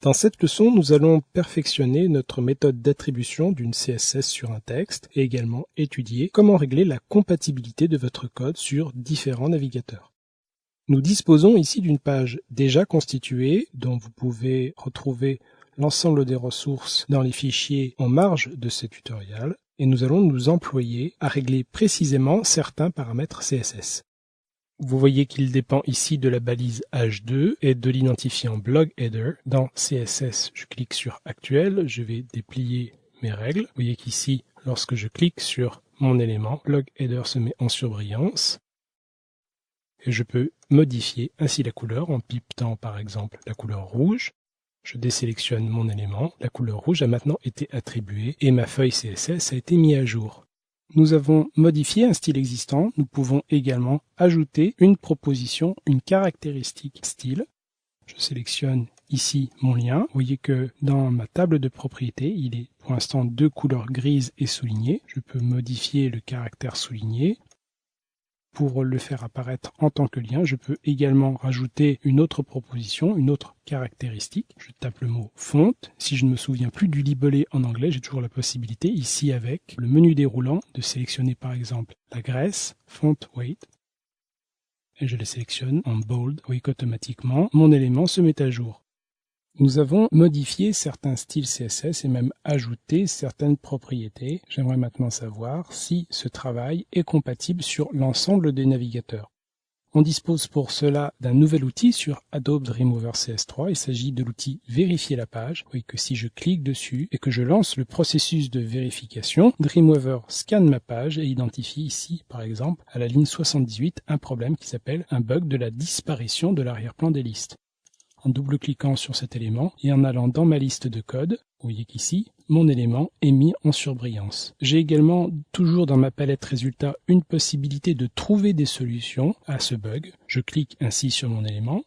Dans cette leçon, nous allons perfectionner notre méthode d'attribution d'une CSS sur un texte et également étudier comment régler la compatibilité de votre code sur différents navigateurs. Nous disposons ici d'une page déjà constituée dont vous pouvez retrouver l'ensemble des ressources dans les fichiers en marge de ce tutoriel et nous allons nous employer à régler précisément certains paramètres CSS. Vous voyez qu'il dépend ici de la balise h2 et de l'identifiant blog header. Dans CSS, je clique sur Actuel, je vais déplier mes règles. Vous voyez qu'ici, lorsque je clique sur mon élément, blog header se met en surbrillance. Et je peux modifier ainsi la couleur en pipetant par exemple la couleur rouge. Je désélectionne mon élément, la couleur rouge a maintenant été attribuée et ma feuille CSS a été mise à jour. Nous avons modifié un style existant, nous pouvons également ajouter une proposition, une caractéristique style. Je sélectionne ici mon lien. Vous voyez que dans ma table de propriétés, il est pour l'instant de couleur grise et soulignée. Je peux modifier le caractère souligné. Pour le faire apparaître en tant que lien, je peux également rajouter une autre proposition, une autre caractéristique. Je tape le mot font. Si je ne me souviens plus du libellé en anglais, j'ai toujours la possibilité, ici avec le menu déroulant, de sélectionner par exemple la graisse, font weight, et je le sélectionne en bold. Vous voyez qu'automatiquement, mon élément se met à jour. Nous avons modifié certains styles CSS et même ajouté certaines propriétés. J'aimerais maintenant savoir si ce travail est compatible sur l'ensemble des navigateurs. On dispose pour cela d'un nouvel outil sur Adobe Dreamweaver CS3. Il s'agit de l'outil Vérifier la page. Vous voyez que si je clique dessus et que je lance le processus de vérification, Dreamweaver scanne ma page et identifie ici, par exemple, à la ligne 78, un problème qui s'appelle un bug de la disparition de l'arrière-plan des listes. En double-cliquant sur cet élément et en allant dans ma liste de code, vous voyez qu'ici, mon élément est mis en surbrillance. J'ai également, toujours dans ma palette résultats, une possibilité de trouver des solutions à ce bug. Je clique ainsi sur mon élément.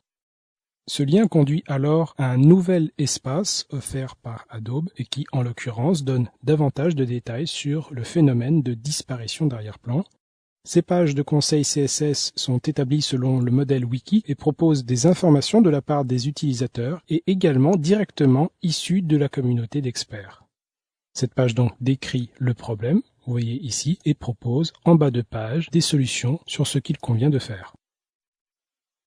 Ce lien conduit alors à un nouvel espace offert par Adobe et qui, en l'occurrence, donne davantage de détails sur le phénomène de disparition d'arrière-plan. Ces pages de conseils CSS sont établies selon le modèle wiki et proposent des informations de la part des utilisateurs et également directement issues de la communauté d'experts. Cette page donc décrit le problème, vous voyez ici, et propose en bas de page des solutions sur ce qu'il convient de faire.